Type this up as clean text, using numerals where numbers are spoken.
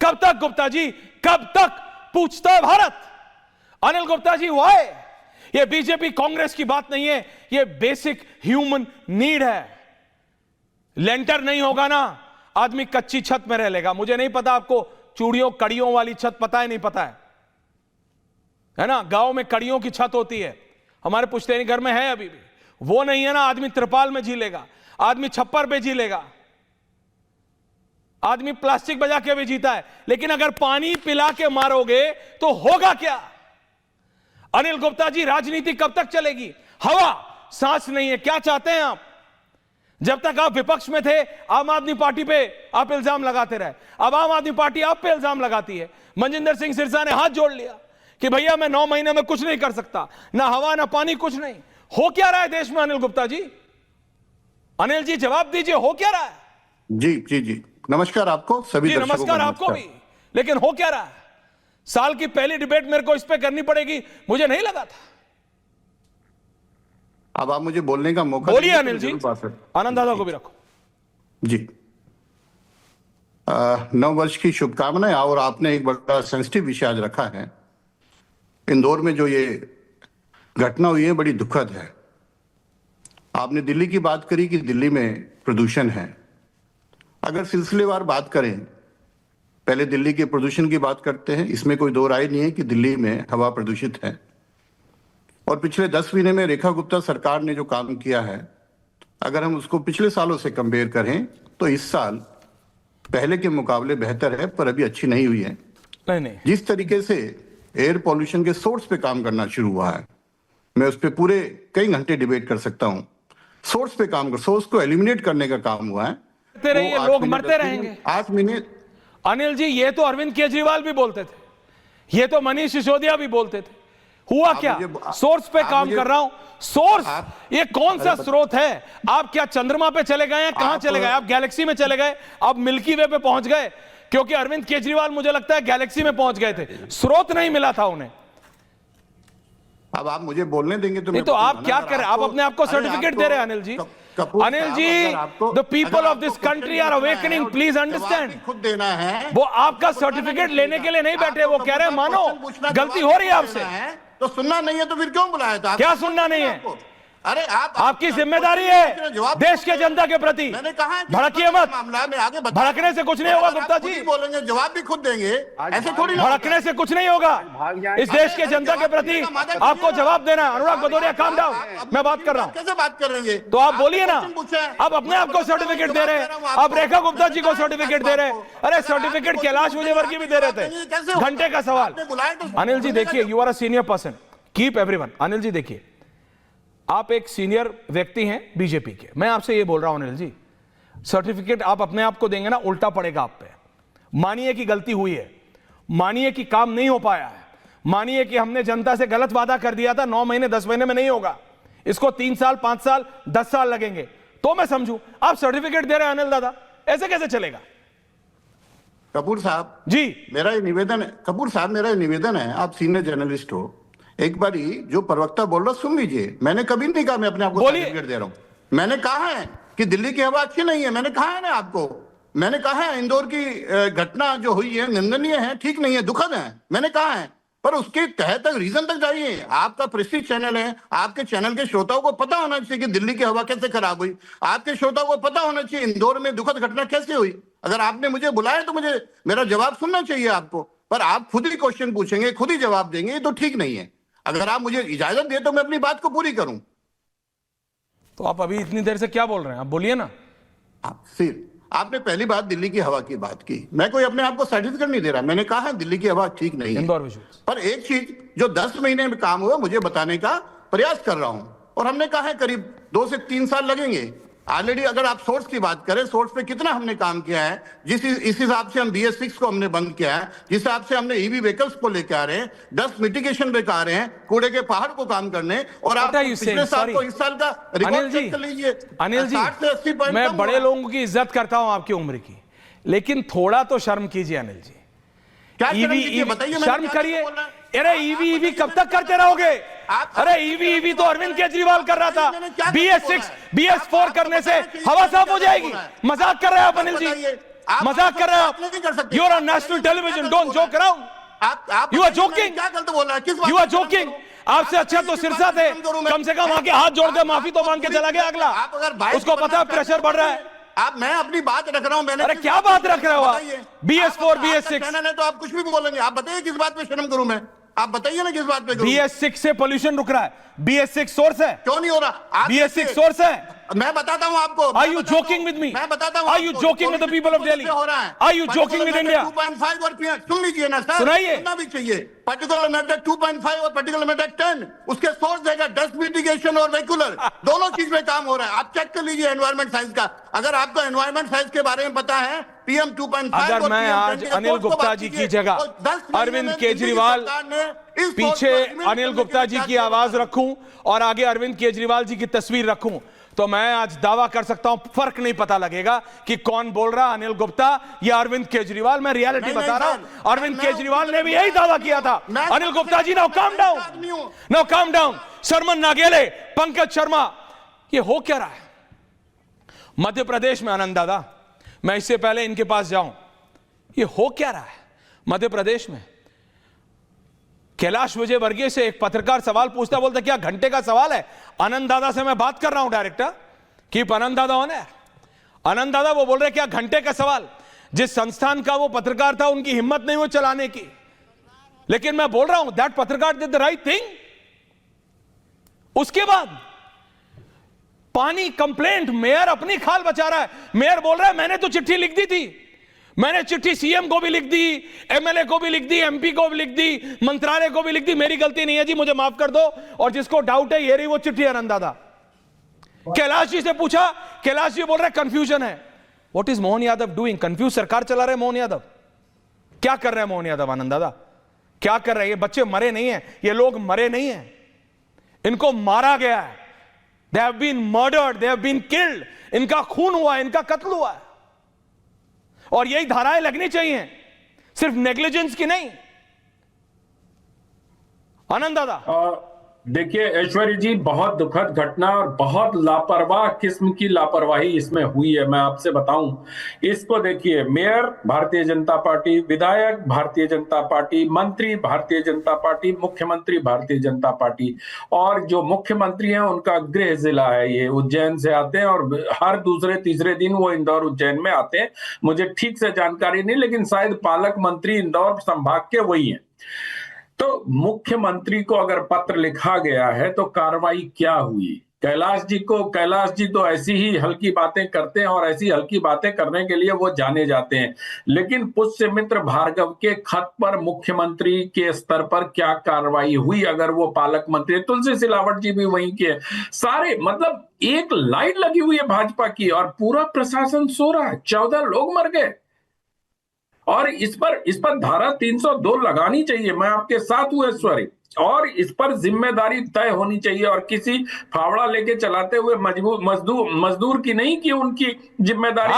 कब तक गुप्ता जी, कब तक पूछता है भारत? अनिल गुप्ता जी, वाई? ये बीजेपी कांग्रेस की बात नहीं है, ये बेसिक ह्यूमन नीड है। लेंटर नहीं होगा ना, आदमी कच्ची छत में रह लेगा। मुझे नहीं पता आपको चूड़ियों कड़ियों वाली छत पता है नहीं पता है ना? गांव में कड़ियों की छत होती है, हमारे पुश्तैनी घर में है अभी भी। वो नहीं है ना, आदमी त्रिपाल में जी लेगा, आदमी छप्पर पे जी लेगा, आदमी प्लास्टिक बजा के भी जीता है। लेकिन अगर पानी पिला के मारोगे तो होगा क्या? अनिल गुप्ता जी, राजनीति कब तक चलेगी? हवा सांस नहीं है। क्या चाहते हैं आप? जब तक आप विपक्ष में थे, आम आदमी पार्टी पे आप इल्जाम लगाते रहे। अब आम आदमी पार्टी आप पे इल्जाम लगाती है। मनजिंदर सिंह सिरसा ने हाथ जोड़ लिया कि भैया मैं 9 महीने में कुछ नहीं कर सकता, ना हवा ना पानी, कुछ नहीं। हो क्या रहा है देश में अनिल गुप्ता जी? अनिल जी जवाब दीजिए, हो क्या रहा है? जी जी जी, नमस्कार आपको सभी दर्शकों को। नमस्कार आपको भी। लेकिन हो क्या रहा है? साल की पहली डिबेट मेरे को इस पे करनी पड़ेगी, मुझे नहीं लगा था। अब आप मुझे बोलने का मौका बोलिए अनिल जी, आनंद दादा को भी रखो जी। 9 वर्ष की शुभकामनाएं। और आपने एक बड़ा सेंसिटिव विषय आज रखा है। इंदौर में जो ये घटना हुई है बड़ी दुखद है। आपने दिल्ली की बात करी कि दिल्ली में प्रदूषण है। अगर सिलसिलेवार बात करें, पहले दिल्ली के प्रदूषण की बात करते हैं। इसमें कोई दो राय नहीं है कि दिल्ली में हवा प्रदूषित है। और पिछले 10 महीने में रेखा गुप्ता सरकार ने जो काम किया है, अगर हम उसको पिछले सालों से कंपेयर करें तो इस साल पहले के मुकाबले बेहतर है, पर अभी अच्छी नहीं हुई है। नहीं। जिस तरीके से एयर पॉल्यूशन के सोर्स पे काम करना शुरू हुआ है, मैं उस पर पूरे कई घंटे डिबेट कर सकता हूं। सोर्स पे काम कर, सोर्स को एलिमिनेट करने का काम हुआ है। लोग मरते रहेंगे। 8 महीने। अनिल जी, ये तो अरविंद केजरीवाल भी बोलते थे, ये तो मनीष सिसोदिया भी बोलते थे। हुआ क्या? सोर्स पे काम कर रहा हूं। सोर्स ये कौन सा स्रोत है? आप क्या चंद्रमा पे चले गए हैं? कहां चले गए आप? गैलेक्सी में चले गए? आप मिल्की वे पे पहुंच गए? क्योंकि अरविंद केजरीवाल मुझे लगता है गैलेक्सी में पहुंच गए थे, स्रोत नहीं मिला था उन्हें। अब आप मुझे बोलने देंगे तो नहीं तो आप क्या कर रहे हैं? आप अपने आप को सर्टिफिकेट दे रहे हैं Anil ji. Anil ji, the people of this country are awakening, please understand. खुद देना है। वो आपका सर्टिफिकेट लेने के लिए नहीं बैठे, वो कह रहे हैं मानो गलती हो रही है आपसे। तो सुनना नहीं है तो फिर क्यों बुलाया था? क्या सुनना नहीं है? अरे आपकी जिम्मेदारी है देश के जनता के प्रति। मैंने कहा भड़किए मत। मामला में आगे भड़कने से कुछ नहीं होगा गुप्ता जी। बोलेंगे, जवाब भी खुद देंगे, ऐसे थोड़ी। भड़कने से कुछ नहीं होगा। इस देश के जनता के प्रति आपको जवाब देना है। अनुराग भदौरिया, काम डाउन, मैं बात कर रहा हूँ। कैसे बात करेंगे? तो आप बोलिए ना। आप अपने आप को सर्टिफिकेट दे रहे हैं, आप रेखा गुप्ता जी को सर्टिफिकेट दे रहे हैं। अरे सर्टिफिकेट कैलाश विजयवर्गीय भी दे रहे थे। घंटे का सवाल। अनिल जी देखिए, you are a senior person, keep everyone. Anil ji देखिए, आप एक सीनियर व्यक्ति हैं बीजेपी के, मैं आपसे ये बोल रहा हूं अनिल जी, सर्टिफिकेट आप अपने आप को देंगे ना, उल्टा पड़ेगा आप पे। मानिए कि गलती हुई है, मानिए कि काम नहीं हो पाया है, मानिए कि हमने जनता से गलत वादा कर दिया था। 9 महीने 10 महीने में नहीं होगा, इसको 3 साल 5 साल 10 साल लगेंगे तो मैं समझूं। आप सर्टिफिकेट दे रहे हैं अनिल दादा, ऐसे कैसे चलेगा? कपूर साहब जी, मेरा ये निवेदन है। कपूर साहब, मेरा ये निवेदन है, आप सीनियर जर्नलिस्ट हो, एक बारी जो प्रवक्ता बोल रहा सुन लीजिए। मैंने कभी नहीं कहा मैं अपने आप को सर्टिफिकेट दे रहा हूं। मैंने कहा है कि दिल्ली की हवा अच्छी नहीं है, मैंने कहा है ना आपको। मैंने कहा है इंदौर की घटना जो हुई है निंदनीय है, ठीक नहीं है, दुखद है, मैंने कहा है। पर उसके तह तक, रीजन तक जाइए। आपका प्रेस्टीज चैनल है, आपके चैनल के श्रोताओं को पता होना चाहिए कि दिल्ली की हवा कैसे खराब हुई। आपके श्रोताओं को पता होना चाहिए इंदौर में दुखद घटना कैसे हुई। अगर आपने मुझे बुलाया तो मुझे मेरा जवाब सुनना चाहिए आपको। पर आप खुद ही क्वेश्चन पूछेंगे, खुद ही जवाब देंगे, ये तो ठीक नहीं है। अगर आप मुझे इजाजत दे तो मैं अपनी बात को पूरी करूं। तो आप अभी इतनी देर से क्या बोल रहे हैं? आप बोलिए ना। फिर आपने पहली बात दिल्ली की हवा की बात की। मैं कोई अपने आप को सर्टिफिकेट नहीं दे रहा, मैंने कहा है दिल्ली की हवा ठीक नहीं है। इंदौर विजुअल्स। पर एक चीज जो 10 महीने में काम हुआ मुझे बताने का प्रयास कर रहा हूं, और हमने कहा है करीब 2 से 3 साल लगेंगे। ऑलरेडी अगर आप सोर्स की बात करें, सोर्स पे कितना हमने काम किया है, इस हिसाब से हम BS6 को हमने बंद किया है, जिस हिसाब से हमने EV व्हीकल्स को लेकर आ रहे हैं, डस्ट मिटिगेशन पे आ रहे हैं, कूड़े के पहाड़ को काम करने। और आप पिछले साल को इस साल का रिकॉर्ड चेक कर लीजिए। अनिल जी, 60 से 80 पॉइंट। मैं बड़े लोगों की इज्जत करता हूं आपकी उम्र की, लेकिन थोड़ा तो शर्म कीजिए अनिल जी। बताइए, शर्म करिए। अरे ईवी कब तक करते रहोगे? अरे ईवी तो अरविंद केजरीवाल कर रहा था। BS6 BS4 करने से हवा साफ हो जाएगी। मजाक कर रहे हैं आप अनिल जी। मजाक कर रहे हो आप नहीं कर सकते। You are on national television, don't joke around. आप You are joking? क्या गलत बोल रहा है? किस बात यू आर पे शर्म जोकिंग। करूं? आपसे अच्छा तो सिरसा थे, कम से कम आके हाथ जोड़ के माफी तो मांग के चला गया अगला। आप अगर बाइक उसको पर पता है ना प्रेशर बढ़ रहा है। आप, मैं अपनी बात रख रहा हूं। मैंने अरे किस क्या पे बात रख रहे हो आप? बताइए। BS4 आप- BS6 आपका चैनल है तो आप कुछ भी बोलेंगे। आप बताइए किस बात पे शर्म करूं मैं? आप बताइए ना किस बात पे करूं? BS6 से पोल्यूशन रुक रहा है। BS6 सोर्स है, क्यों नहीं हो रहा? आप BS6 देखिए, सोर्स है। मैं बताता हूं आपको। Are you joking with me? मैं बताता हूं Are आपको। you joking with the people of Delhi? हो रहा है। Are you joking with India? 2.5 और सुन लीजिए ना सर, सुनाइए। सुनना भी चाहिए। पर्टिकुलर मैटर 2.5 और पर्टिकुलर मैटर 10 उसके सोर्स देगा। डस्ट मिटिगेशन और वेहिकुलर दोनों चीज में काम हो रहा है। आप चेक कर लीजिए एनवायरमेंट साइंस का। अगर आपको एनवायरमेंट साइंस के बारे में पता है, PM 2.5 अगर मैं आज अनिल गुप्ता जी की जगह अरविंद केजरीवाल पीछे अनिल गुप्ता जी की आवाज रखूं और आगे अरविंद केजरीवाल जी की तस्वीर रखूं, तो मैं आज दावा कर सकता हूं फर्क नहीं पता लगेगा कि कौन बोल रहा, अनिल गुप्ता या अरविंद केजरीवाल। मैं रियलिटी बता रहा हूं। अरविंद केजरीवाल ने भी यही दावा किया था। Anil Gupta ji, now calm down, now calm down. Sharman नागेले, पंकज शर्मा, ये हो क्या रहा है मध्य प्रदेश में? आनंद दादा, मैं इससे पहले इनके पास जाऊं, ये हो क्या रहा है मध्य प्रदेश में? कैलाश विजयवर्गीय से एक पत्रकार सवाल पूछता, बोलता क्या घंटे का सवाल है? आनंद दादा से मैं बात कर रहा हूं, डायरेक्टर कीप आनंद दादा ऑन है। आनंद दादा वो बोल रहे क्या घंटे का सवाल? जिस संस्थान का वो पत्रकार था उनकी हिम्मत नहीं हुई चलाने की, लेकिन मैं बोल रहा हूं दैट पत्रकार डिड द राइट थिंग। उसके बाद पानी कंप्लेंट, मेयर अपनी खाल बचा रहा है। मेयर बोल रहा है मैंने तो चिट्ठी लिख दी थी, मैंने चिट्ठी CM को भी लिख दी, MLA को भी लिख दी, MP को भी लिख दी, मंत्रालय को भी लिख दी, मेरी गलती नहीं है जी, मुझे माफ कर दो। और जिसको डाउट है ये रही वो चिट्ठी आनंद दादा। कैलाश जी से पूछा, कैलाश जी बोल रहे कंफ्यूजन है। What is Mohan Yadav doing? Confuse सरकार चला रहे मोहन यादव। क्या कर रहे हैं मोहन यादव? आनंद दादा क्या कर रहे हैं? ये बच्चे मरे नहीं है, ये लोग मरे नहीं है, इनको मारा गया है। They have been murdered, they have been killed. इनका खून हुआ है, इनका कत्ल हुआ है, और यही धाराएं लगनी चाहिए, सिर्फ नेग्लिजेंस की नहीं। आनंद दादा, देखिए ऐश्वर्य जी, बहुत दुखद घटना और बहुत लापरवाह किस्म की लापरवाही इसमें हुई है। मैं आपसे बताऊं, इसको देखिए, मेयर भारतीय जनता पार्टी, विधायक भारतीय जनता पार्टी, मंत्री भारतीय जनता पार्टी, मुख्यमंत्री भारतीय जनता पार्टी, और जो मुख्यमंत्री हैं उनका गृह जिला है, ये उज्जैन से आते हैं और हर दूसरे तीसरे दिन वो इंदौर उज्जैन में आते हैं। मुझे ठीक से जानकारी नहीं, लेकिन शायद पालक मंत्री इंदौर संभाग के वही हैं। तो मुख्यमंत्री को अगर पत्र लिखा गया है तो कार्रवाई क्या हुई? कैलाश जी तो ऐसी ही हल्की बातें करते हैं और ऐसी हल्की बातें करने के लिए वो जाने जाते हैं, लेकिन पुष्यमित्र भार्गव के खत पर मुख्यमंत्री के स्तर पर क्या कार्रवाई हुई? अगर वो पालक मंत्री, तुलसी सिलावट जी भी वहीं के, सारे, मतलब एक लाइन लगी हुई है भाजपा की और पूरा प्रशासन सो रहा है। 14 लोग मर गए और इस पर धारा 302 लगानी चाहिए। मैं आपके साथ हूं ऐश्वर्य, और इस पर जिम्मेदारी तय होनी चाहिए, और किसी फावड़ा लेके चलाते हुए मजदूर की नहीं, कि उनकी जिम्मेदारी